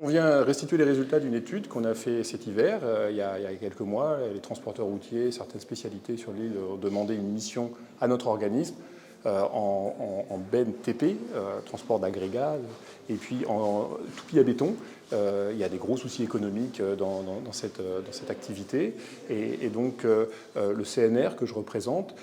On vient restituer les résultats d'une étude qu'on a fait cet hiver, il y a quelques mois. Les transporteurs routiers, certaines spécialités sur l'île ont demandé une mission à notre organisme en BNTP, transport d'agrégats, et puis en tout pis à béton. Il y a des gros soucis économiques dans cette activité. Et donc le CNR que je représente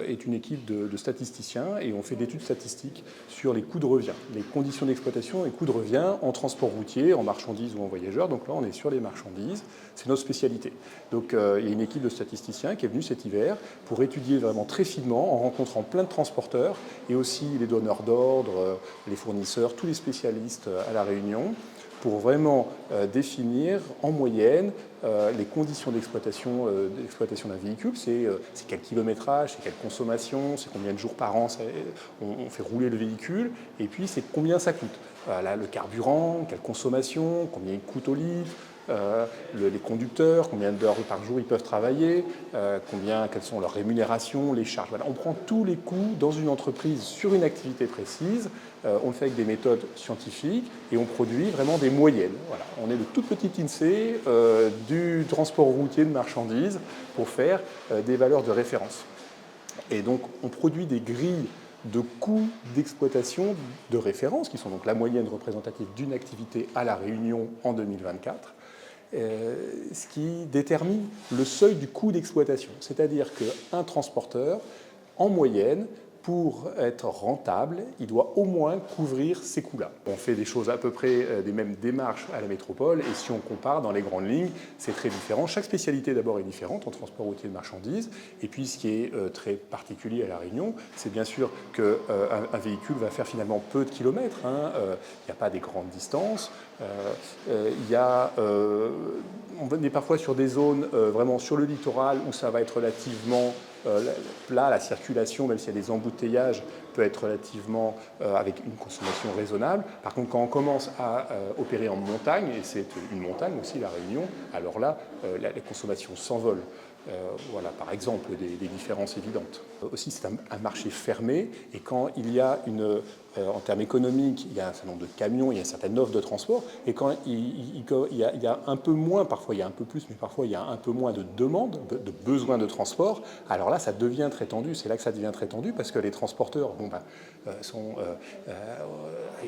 est une équipe de statisticiens et on fait d'études statistiques sur les coûts de revient, les conditions d'exploitation et coûts de revient en transport routier, en marchandises ou en voyageurs. Donc là, on est sur les marchandises, c'est notre spécialité. Donc il y a une équipe de statisticiens qui est venue cet hiver pour étudier vraiment très finement, en rencontrant plein de transporteurs et aussi les donneurs d'ordre, les fournisseurs, tous les spécialistes à La Réunion, pour vraiment définir en moyenne les conditions d'exploitation d'un véhicule. C'est quel kilométrage, c'est quelle consommation, c'est combien de jours par an on fait rouler le véhicule, et puis c'est combien ça coûte. Là, le carburant, quelle consommation, combien il coûte au litre, les conducteurs, combien d'heures par jour ils peuvent travailler, quelles sont leurs rémunérations, les charges. Voilà, on prend tous les coûts dans une entreprise sur une activité précise, on le fait avec des méthodes scientifiques et on produit vraiment des moyennes. Voilà. On est le tout petit INSEE du transport routier de marchandises pour faire des valeurs de référence. Et donc on produit des grilles de coûts d'exploitation de référence, qui sont donc la moyenne représentative d'une activité à La Réunion en 2024, ce qui détermine le seuil du coût d'exploitation. C'est-à-dire qu'un transporteur, en moyenne, pour être rentable, il doit au moins couvrir ces coûts-là. On fait des choses à peu près des mêmes démarches à la métropole, et si on compare dans les grandes lignes, c'est très différent. Chaque spécialité d'abord est différente en transport routier de marchandises, et puis ce qui est très particulier à La Réunion, c'est bien sûr qu'un véhicule va faire finalement peu de kilomètres. Il n'y a pas des grandes distances. On est parfois sur des zones vraiment sur le littoral où ça va être relativement plat, la circulation, même s'il y a des embouteillages, peut être relativement avec une consommation raisonnable. Par contre, quand on commence à opérer en montagne, et c'est une montagne aussi, La Réunion, alors là, les consommations s'envolent. Voilà, par exemple, des différences évidentes. Aussi, c'est un marché fermé, et quand il y a en termes économiques, il y a un certain nombre de camions, il y a une certaine offre de transport, et quand il y a un peu moins, parfois il y a un peu plus, mais parfois il y a un peu moins de demandes, de besoins de transport, alors là, ça devient très tendu. C'est là que ça devient très tendu, parce que les transporteurs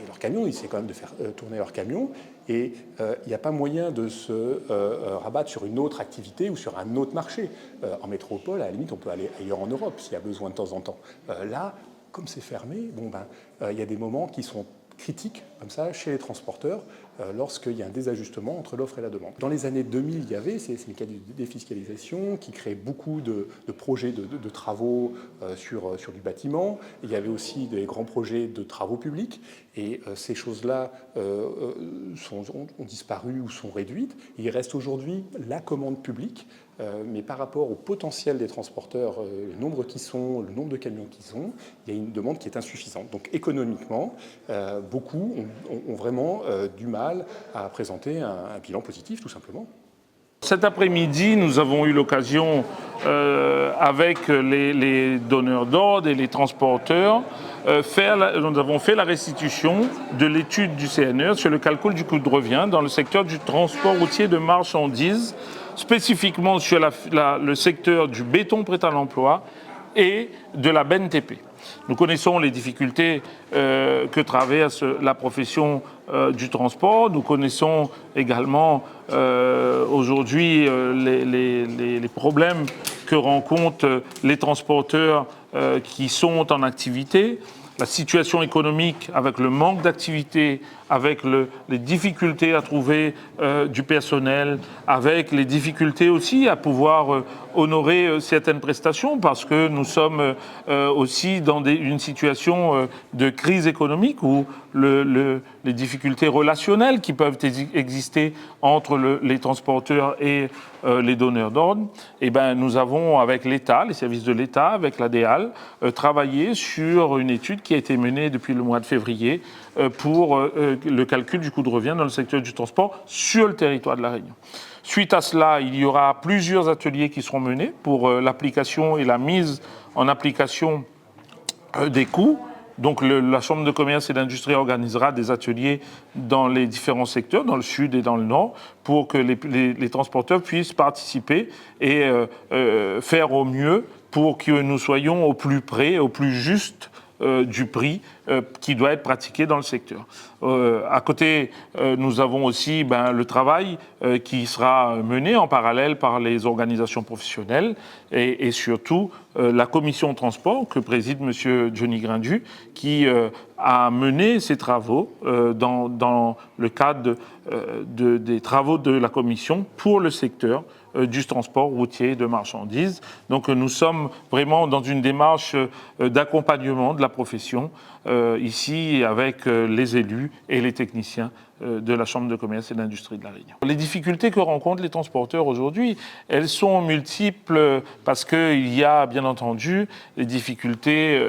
leurs camions, ils essaient quand même de faire tourner leurs camions, et il n'y a pas moyen de se rabattre sur une autre activité ou sur un autre marché. En métropole, à la limite, on peut aller ailleurs en Europe s'il y a besoin de temps en temps. Là, comme c'est fermé, il y a des moments qui sont critiques, comme ça, chez les transporteurs, lorsqu'il y a un désajustement entre l'offre et la demande. Dans les années 2000, il y avait ces mécanismes de défiscalisation qui créaient beaucoup de projets de travaux sur du bâtiment. Il y avait aussi des grands projets de travaux publics, et ces choses-là ont disparu ou sont réduites. Il reste aujourd'hui la commande publique, mais par rapport au potentiel des transporteurs, le nombre qui sont, le nombre de camions qui sont, il y a une demande qui est insuffisante. Donc économiquement, beaucoup ont vraiment du mal à présenter un bilan positif, tout simplement. Cet après-midi, nous avons eu l'occasion, avec les donneurs d'ordre et les transporteurs, nous avons fait la restitution de l'étude du CNR sur le calcul du coût de revient dans le secteur du transport routier de marchandises, spécifiquement sur le secteur du béton prêt à l'emploi et de la BNTP. Nous connaissons les difficultés que traverse la profession du transport. Nous connaissons également aujourd'hui les problèmes que rencontrent les transporteurs qui sont en activité, la situation économique avec le manque d'activité, avec les difficultés à trouver du personnel, avec les difficultés aussi à pouvoir honorer certaines prestations, parce que nous sommes aussi dans une situation de crise économique où les difficultés relationnelles qui peuvent exister entre les transporteurs et les donneurs d'ordre, nous avons, avec l'État, les services de l'État, avec la DEAL, travaillé sur une étude qui a été menée depuis le mois de février pour le calcul du coût de revient dans le secteur du transport sur le territoire de La Réunion. Suite à cela, il y aura plusieurs ateliers qui seront menés pour l'application et la mise en application des coûts Donc la Chambre de commerce et d'industrie organisera des ateliers dans les différents secteurs, dans le sud et dans le nord, pour que les transporteurs puissent participer et faire au mieux pour que nous soyons au plus près, au plus juste du prix qui doit être pratiqué dans le secteur. À côté, nous avons aussi le travail qui sera mené en parallèle par les organisations professionnelles et surtout la commission transport que préside M. Johnny Grindu qui a mené ces travaux dans le cadre des travaux de la commission pour le secteur du transport routier de marchandises. Donc nous sommes vraiment dans une démarche d'accompagnement de la profession ici avec les élus et les techniciens de la Chambre de commerce et d'industrie de La Réunion. Les difficultés que rencontrent les transporteurs aujourd'hui, elles sont multiples parce qu'il y a bien entendu les difficultés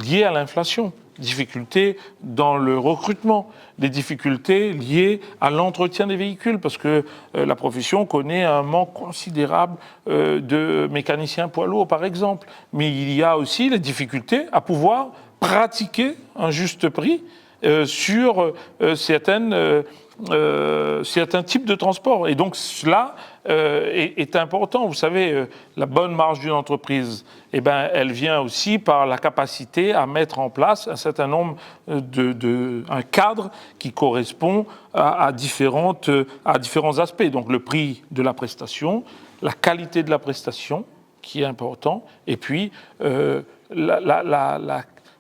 liées à l'inflation, difficultés dans le recrutement, des difficultés liées à l'entretien des véhicules, parce que la profession connaît un manque considérable de mécaniciens poids lourds, par exemple. Mais il y a aussi les difficultés à pouvoir pratiquer un juste prix sur certains types de transports. Et donc cela est important. Vous savez, la bonne marge d'une entreprise, elle vient aussi par la capacité à mettre en place un certain nombre un cadre qui correspond à différents aspects. Donc le prix de la prestation, la qualité de la prestation, qui est important, et puis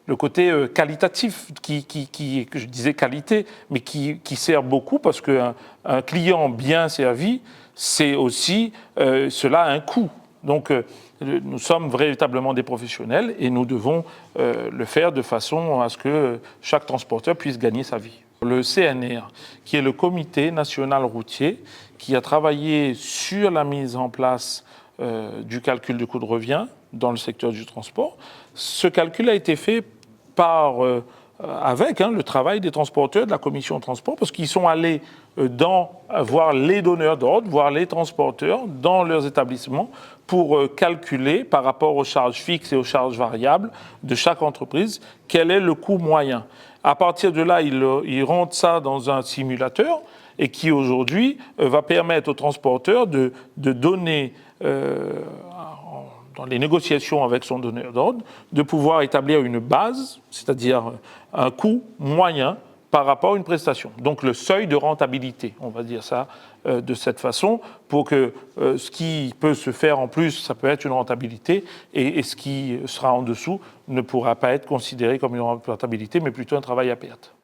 le côté qualitatif, que je disais qualité, mais qui sert beaucoup parce qu'un client bien servi, c'est aussi, cela a un coût. Donc nous sommes véritablement des professionnels et nous devons le faire de façon à ce que chaque transporteur puisse gagner sa vie. Le CNR, qui est le Comité national routier, qui a travaillé sur la mise en place du calcul du coût de revient dans le secteur du transport. Ce calcul a été fait avec le travail des transporteurs de la commission de transport, parce qu'ils sont allés voir les donneurs d'ordre, voir les transporteurs dans leurs établissements pour calculer par rapport aux charges fixes et aux charges variables de chaque entreprise, quel est le coût moyen. À partir de là, ils rentrent ça dans un simulateur et qui aujourd'hui va permettre aux transporteurs de donner dans les négociations avec son donneur d'ordre, de pouvoir établir une base, c'est-à-dire un coût moyen par rapport à une prestation. Donc le seuil de rentabilité, on va dire ça de cette façon, pour que ce qui peut se faire en plus, ça peut être une rentabilité, et ce qui sera en dessous ne pourra pas être considéré comme une rentabilité, mais plutôt un travail à perte.